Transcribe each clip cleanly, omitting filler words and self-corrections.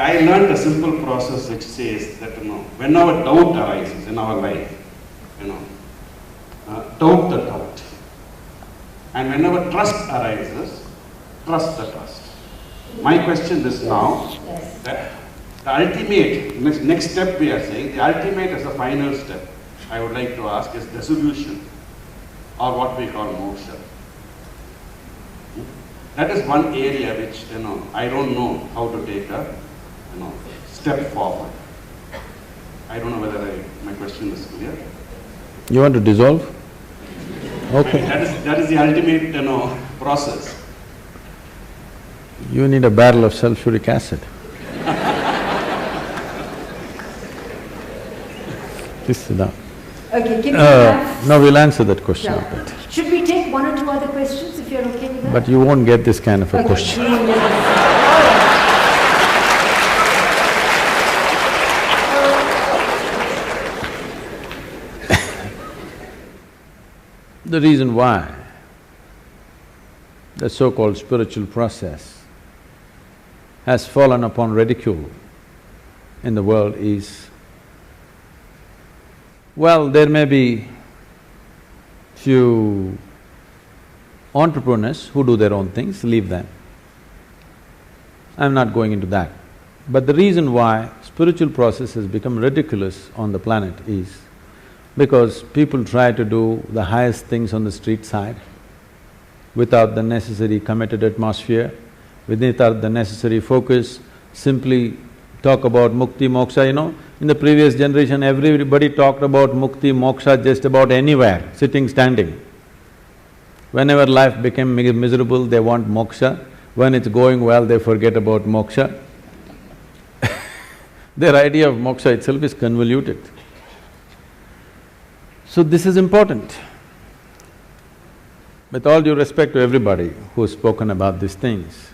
I learned a simple process which says that, whenever doubt arises in our life, doubt the doubt. And whenever trust arises, trust the trust. My question is now, that the ultimate, next step we are saying, the ultimate is the final step, I would like to ask, is dissolution, or what we call moksha. That is one area which, I don't know how to take a, step forward. I don't know whether my question is clear. You want to dissolve? Okay. That is the ultimate, process. You need a barrel of sulfuric acid. Please sit down. Okay, can we have… No, we'll answer that question a bit. Should we take one or two other questions if you're okay with that? But you won't get this kind of a question. The reason why the so-called spiritual process has fallen upon ridicule in the world is, well, there may be few entrepreneurs who do their own things, leave them. I'm not going into that. But the reason why spiritual process has become ridiculous on the planet is because people try to do the highest things on the street side without the necessary committed atmosphere, without the necessary focus, simply talk about mukti, moksha, in the previous generation everybody talked about mukti, moksha just about anywhere, sitting, standing. Whenever life became miserable, they want moksha. When it's going well, they forget about moksha. Their idea of moksha itself is convoluted. So this is important. With all due respect to everybody who's spoken about these things,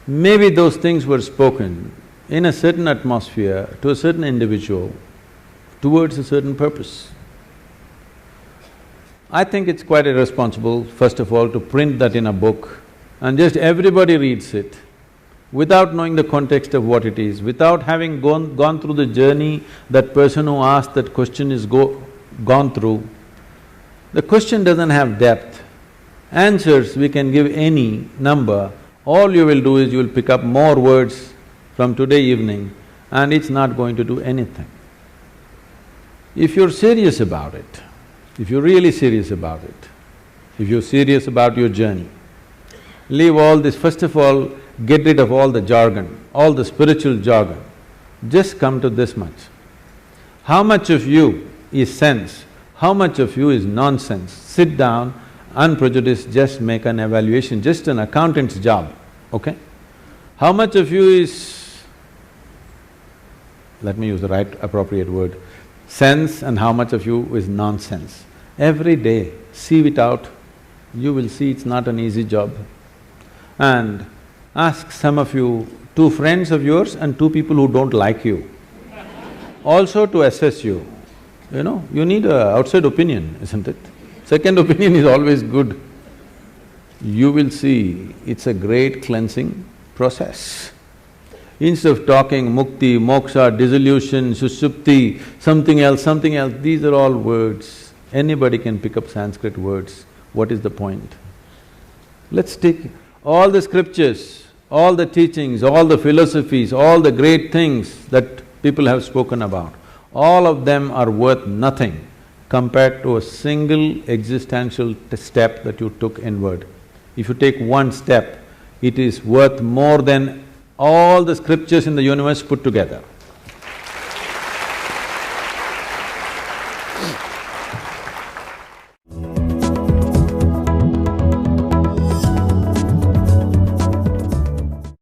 maybe those things were spoken in a certain atmosphere to a certain individual towards a certain purpose. I think it's quite irresponsible, first of all, to print that in a book and just everybody reads it without knowing the context of what it is, without having gone through the journey that person who asked that question is gone through. The question doesn't have depth. Answers we can give any number, all you will do is you will pick up more words from today evening and it's not going to do anything. If you're serious about it, if you're really serious about it, if you're serious about your journey, leave all this, first of all, get rid of all the jargon, all the spiritual jargon. Just come to this much. How much of you is sense? How much of you is nonsense? Sit down, unprejudiced, just make an evaluation, just an accountant's job, okay? How much of you is, let me use the right appropriate word, sense, and how much of you is nonsense? Every day, sieve it out, you will see it's not an easy job. And ask some of you, two friends of yours and two people who don't like you, also to assess you. You need a outside opinion, isn't it? Second opinion is always good. You will see it's a great cleansing process. Instead of talking mukti, moksha, dissolution, sushupti, something else, these are all words. Anybody can pick up Sanskrit words. What is the point? Let's take all the scriptures, all the teachings, all the philosophies, all the great things that people have spoken about, all of them are worth nothing compared to a single existential step that you took inward. If you take one step, it is worth more than all the scriptures in the universe put together.